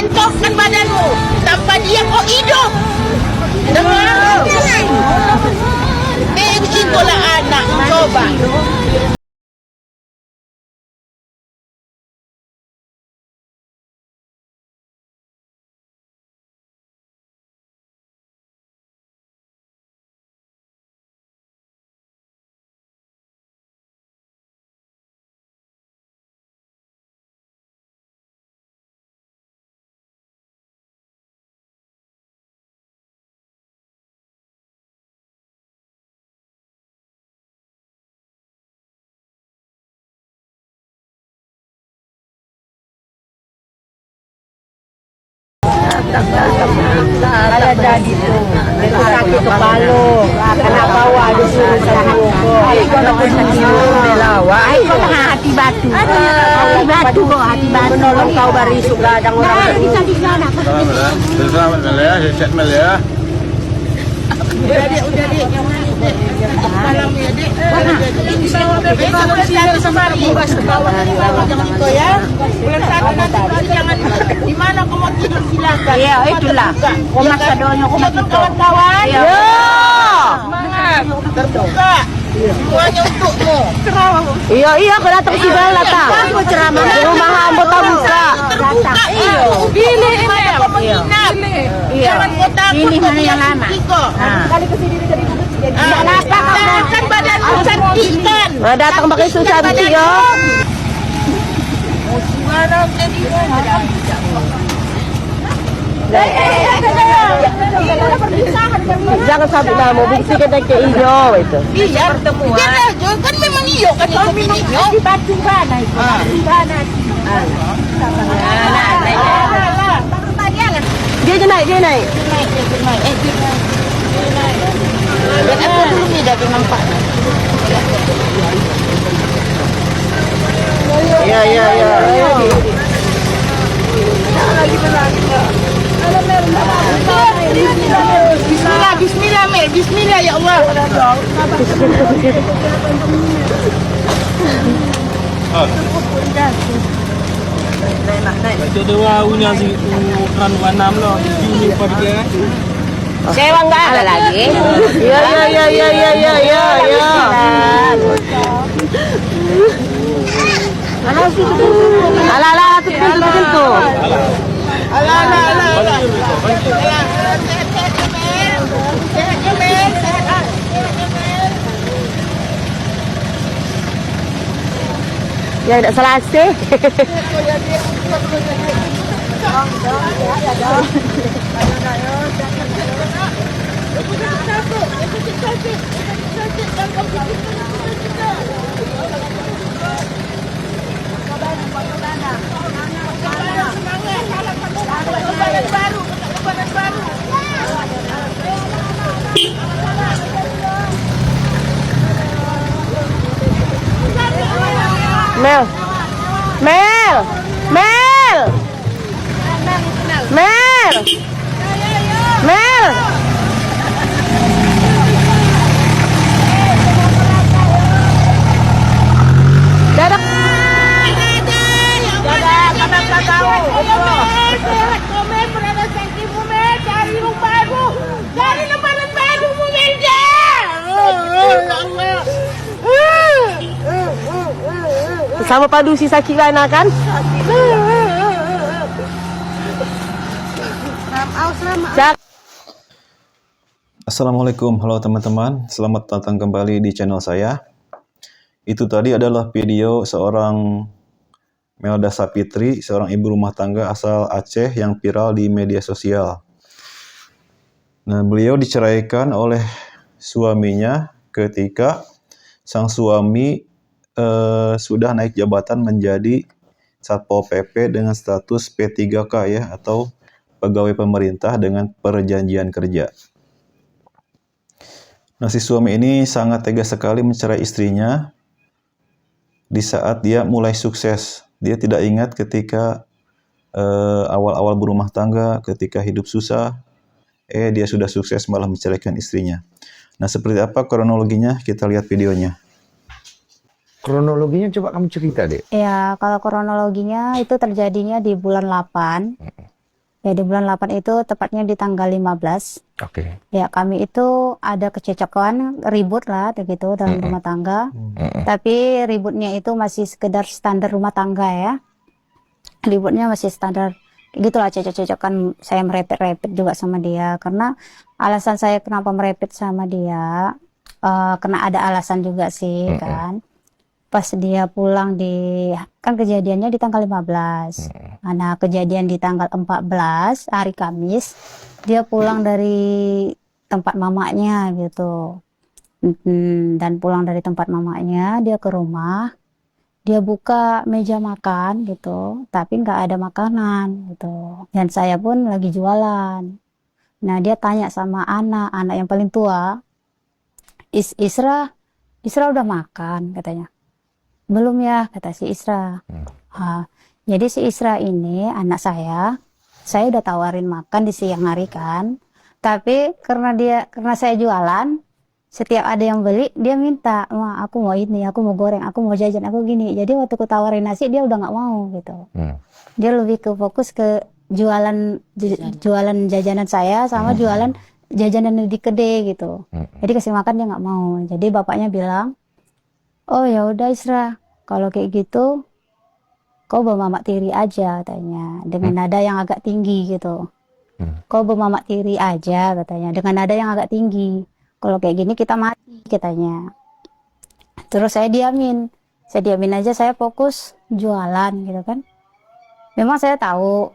bentokkan badanmu. Tanpa dia kau hidup. Dengar? Begitulah anak, coba. Ada jadi tuh, itu sakit kepala, kena bawa disuruh sama buku. Kalau kau hati batu, hati batu. Menolong kau bari suka ada orang. Kita di sana. Selamat Melia, sehat Melia. Udah dek, malam ya dek. Ini bawa bebek kalau sini sama bebas ke bawah dari bawah, jangan itu ya. Bulan satu nanti jangan di mana kau mau tidur silakan. Iya itulah. Kau maksa doanya kau Silakan gitu. kawan-kawan. Iya. Semangat, terbuka. Semuanya untukmu. Iya kau datang sini datang. Ceramah rumah hamba buka. Terbuka iya. Pilih ini. Iya. Jangan kau takut Ini kau mana yang lama. Kali kesini jadi kan badanmu cantikan. Datang pakai susah cantik yo. Jangan sampai nama bukti kita ke hijau itu. Iya, pertemuan. Kan memang iyo kan itu bininya. Di batu mana itu? Dia naik. Dan aku dulu ni dah nampak. Iya. Bismillah, Mel. Bismillah ya Allah. Baca doa punya si ukuran 26 loh. Ini pada Sewa enggak ada lagi. Iya. Ala pintu. Ya tidak salah sih. Mel. Dadah. Sama padu si sakit lana kan? Assalamualaikum, halo teman-teman, selamat datang kembali di channel saya. Itu tadi adalah video seorang Melda Sapitri, seorang ibu rumah tangga asal Aceh yang viral di media sosial. Nah, beliau diceraikan oleh suaminya ketika sang suami sudah naik jabatan menjadi Satpol PP dengan status P3K ya, atau pegawai pemerintah dengan perjanjian kerja. Nah, si suami ini sangat tega sekali mencerai istrinya di saat dia mulai sukses. Dia tidak ingat ketika awal-awal berumah tangga, ketika hidup susah, dia sudah sukses malah menceraikan istrinya. Nah, seperti apa kronologinya? Kita lihat videonya. Kronologinya coba kamu cerita deh. Ya, kalau kronologinya itu terjadinya di bulan 8. Ya di bulan 8 itu tepatnya di tanggal 15. Oke. Ya kami itu ada kececokan, ribut lah gitu dalam rumah tangga. Tapi ributnya itu masih sekedar standar rumah tangga ya. Ributnya masih standar gitulah, cecok-cecokan. Saya merepet-repet juga sama dia karena alasan saya kenapa merepet sama dia, kena ada alasan juga sih kan. Pas dia pulang kan kejadiannya di tanggal 15. Nah, kejadian di tanggal 14 hari Kamis, dia pulang dari tempat mamanya gitu. Dan pulang dari tempat mamanya, dia ke rumah, dia buka meja makan gitu, tapi nggak ada makanan gitu. Dan saya pun lagi jualan. Nah, dia tanya sama anak yang paling tua, Isra udah makan katanya. Belum ya, kata si Isra. Jadi si Isra ini anak saya udah tawarin makan di siang hari kan. Tapi karena saya jualan, setiap ada yang beli dia minta, "Ma, aku mau ini, aku mau goreng, aku mau jajan, aku gini." Jadi waktu aku tawarin nasi dia udah nggak mau gitu. Dia lebih ke fokus ke jualan jajanan saya sama jualan jajanan di kedai gitu. Jadi kasih makan dia nggak mau. Jadi bapaknya bilang, "Oh ya udah Isra, kalau kayak gitu kau bawa mamak tiri aja," katanya, dengan nada yang agak tinggi gitu. "Kau bawa mamak tiri aja," katanya, dengan nada yang agak tinggi. "Kalau kayak gini kita mati," katanya. Terus saya diamin aja, saya fokus jualan gitu kan. Memang saya tahu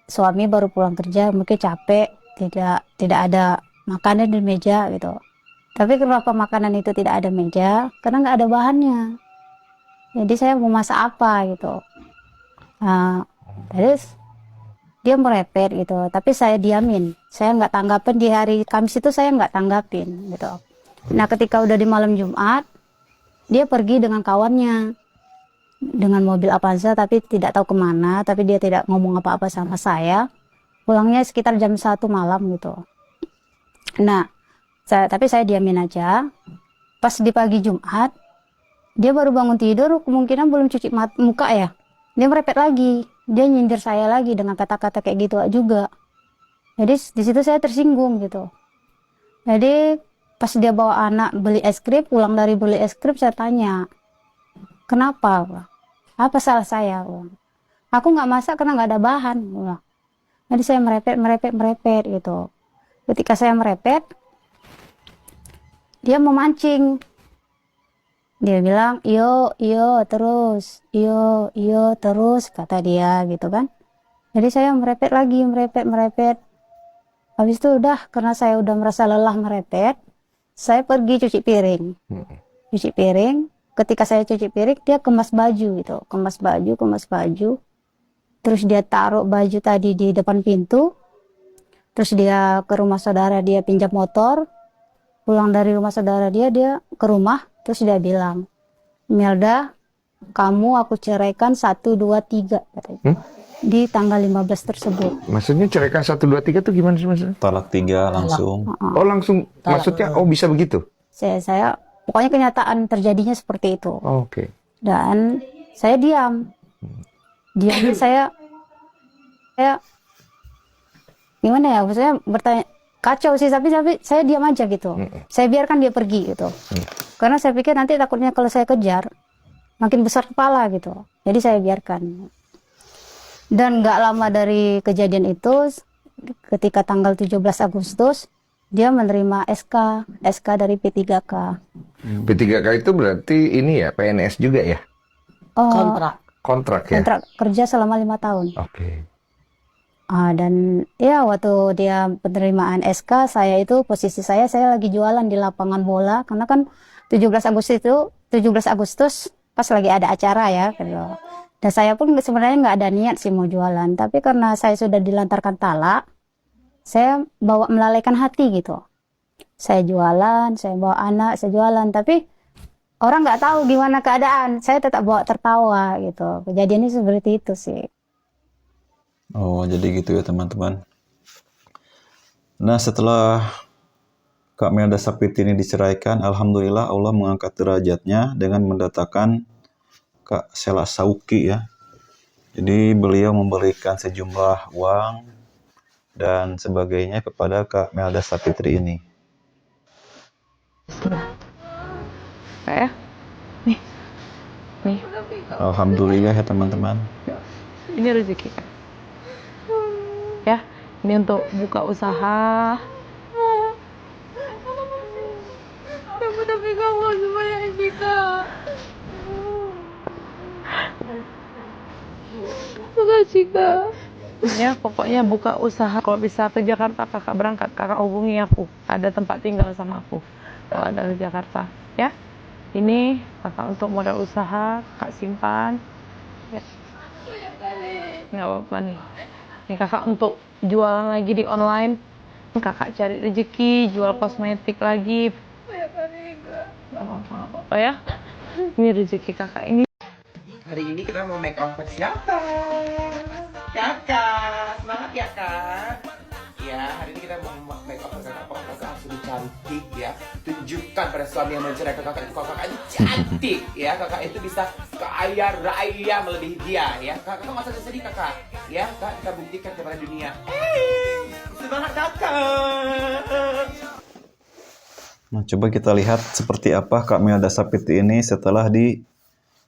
suami baru pulang kerja, mungkin capek, tidak ada makanan di meja gitu. Tapi kenapa makanan itu tidak ada meja? Karena nggak ada bahannya. Jadi saya mau masak apa gitu. Nah, terus dia merepet gitu. Tapi saya diamin. Saya nggak tanggapin di hari Kamis itu, saya nggak tanggapin gitu. Nah, ketika udah di malam Jumat, dia pergi dengan kawannya. Dengan mobil Avanza, tapi tidak tahu kemana. Tapi dia tidak ngomong apa-apa sama saya. Pulangnya sekitar jam 1 malam gitu. Nah, tapi saya diamin aja. Pas di pagi Jumat, dia baru bangun tidur, kemungkinan belum cuci muka ya. Dia merepet lagi, dia nyindir saya lagi dengan kata-kata kayak gitu juga. Jadi di situ saya tersinggung gitu. Jadi pas dia bawa anak beli es krim, pulang dari beli es krim, saya tanya, "Kenapa? Apa salah saya?" "Aku nggak masak karena nggak ada bahan." Jadi saya merepet gitu. Ketika saya merepet, dia memancing. Dia bilang, iyo terus, iyo terus, kata dia gitu kan. Jadi saya merepet lagi, merepet. Habis itu udah, karena saya udah merasa lelah merepet, saya pergi cuci piring. Cuci piring, ketika saya cuci piring, dia kemas baju gitu, kemas baju. Terus dia taruh baju tadi di depan pintu. Terus dia ke rumah saudara, dia pinjam motor. Pulang dari rumah saudara dia ke rumah. Terus dia bilang, "Melda, kamu aku ceraikan 1, 2, 3 katanya. Di tanggal 15 tersebut. Maksudnya ceraikan 1, 2, 3 tuh gimana sih maksudnya? Talak 3 langsung. Oh langsung, maksudnya bisa begitu? Saya pokoknya kenyataan terjadinya seperti itu. Oke. Dan saya diam. Diamnya saya gimana ya, saya bertanya, kacau sih, tapi saya diam aja gitu. Saya biarkan dia pergi gitu. Karena saya pikir nanti takutnya kalau saya kejar makin besar kepala gitu. Jadi saya biarkan. Dan nggak lama dari kejadian itu, ketika tanggal 17 Agustus dia menerima SK dari P3K. P3K itu berarti ini ya, PNS juga ya? Kontrak ya? Kontrak kerja selama 5 tahun. Oke. Dan ya waktu dia penerimaan SK, posisi saya lagi jualan di lapangan bola, karena kan 17 Agustus pas lagi ada acara ya gitu. Dan saya pun sebenarnya nggak ada niat sih mau jualan, tapi karena saya sudah dilantarkan talak, saya melalaikan hati gitu. Saya jualan, saya bawa anak, saya jualan, tapi orang nggak tahu gimana keadaan, saya tetap bawa tertawa gitu. Kejadiannya seperti itu sih. Oh, jadi gitu ya teman-teman. Nah, setelah Kak Melda Sapitri ini diceraikan, alhamdulillah Allah mengangkat derajatnya dengan mendatangkan Kak Sela Sauki ya. Jadi beliau memberikan sejumlah uang dan sebagainya kepada Kak Melda Sapitri ini. Kak ya? Nih. Nih. Alhamdulillah ya teman-teman. Ini rezeki. Ya, ini untuk buka usaha. Tapi kamu sebanyak ini, Kak. Makasih, Kak. Ya, pokoknya buka usaha. Kalau bisa ke Jakarta, kakak berangkat. Kakak hubungi aku. Ada tempat tinggal sama aku. Kalau ada ke Jakarta. Ya, ini kakak untuk modal usaha. Kakak simpan. Ya. Nggak apa-apa nih. Ini kakak untuk jualan lagi di online. Kakak cari rezeki, jual kosmetik lagi. Nggak apa-apa ya. Ini rezeki kakak ini. Hari ini kita mau make over siapa? Kakak, semangat ya kak. Ya, hari ini kita mau make over kakak. Kakak sudah cantik ya. Tunjukkan pada suami yang mencerai kakak itu kakak itu cantik ya. Kakak itu bisa kaya raya melebihi dia ya. Kakak masa sedih kakak ya. Kak, kita buktikan kepada dunia. Semangat kakak. Nah, coba kita lihat seperti apa Kak Melda Sapitri ini setelah di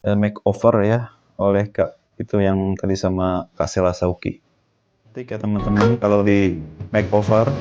makeover ya oleh Kak itu yang tadi sama Kak Sela Sauki. Nanti ya teman-teman kalau di makeover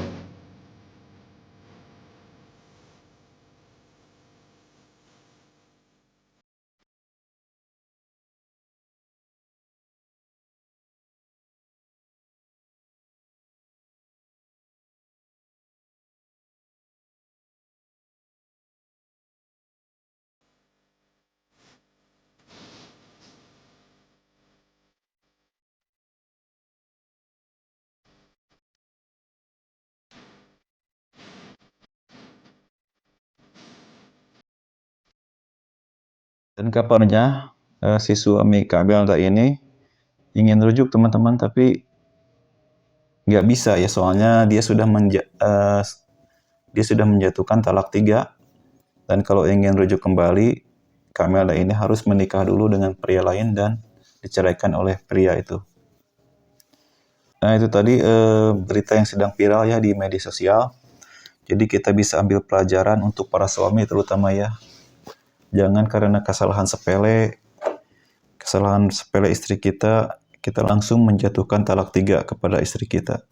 dan kabarnya si suami Kak Melda ini ingin rujuk teman-teman, tapi nggak bisa ya, soalnya dia sudah menjatuhkan talak 3, dan kalau ingin rujuk kembali Kak Melda ini harus menikah dulu dengan pria lain dan diceraikan oleh pria itu. Nah itu tadi berita yang sedang viral ya di media sosial. Jadi kita bisa ambil pelajaran untuk para suami terutama ya. Jangan karena kesalahan sepele istri kita langsung menjatuhkan talak 3 kepada istri kita.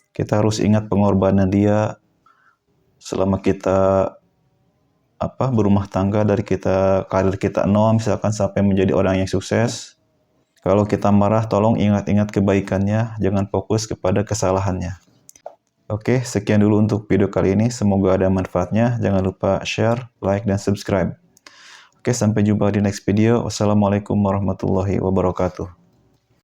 Kita harus ingat pengorbanan dia selama kita berumah tangga, dari karir kita nol misalkan sampai menjadi orang yang sukses. Kalau kita marah, tolong ingat-ingat kebaikannya, jangan fokus kepada kesalahannya. Oke, sekian dulu untuk video kali ini. Semoga ada manfaatnya. Jangan lupa share, like, dan subscribe. Oke, sampai jumpa di next video. Wassalamualaikum warahmatullahi wabarakatuh.